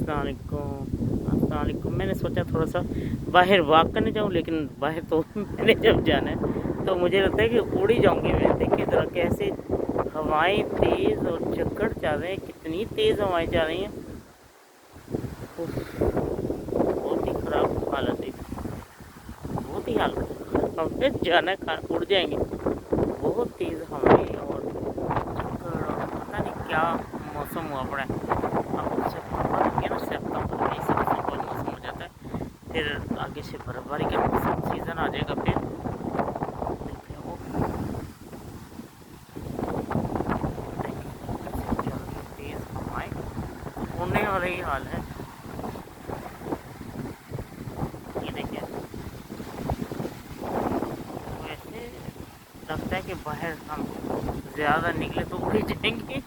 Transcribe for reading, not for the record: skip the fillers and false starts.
अस्सलाम वालेकुम। मैंने सोचा थोड़ा सा बाहर वॉक करने जाऊं, लेकिन बाहर तो मैंने जब जाना है तो मुझे लगता है कि उड़ ही जाऊंगी मैं। देखिए ज़रा कैसे हवाएं तेज़ और झक्कड़ चल रहे हैं, कितनी तेज़ हवाएं चल रही हैं। उफ, बहुत ही ख़राब हालत है, बहुत ही हालत है। हमें जाना है, उड़ जाएंगे। बहुत तेज़ हवाएं और झक्कड़ और पता नहीं क्या मौसम हुआ पड़ा है। अब सितंबर आ गया ना, सितंबर में से बहुत मौसम हो जाता है। फिर आगे से बर्फबारी का मौसम सीज़न आ जाएगा। फिर देखिए वो देखिए कैसे चल रही तेज़ हवाएं, होने वाला ही हाल है। ये देखिए, वैसे लगता है कि बाहर हम ज़्यादा निकले तो उड़ ही जाएंगे।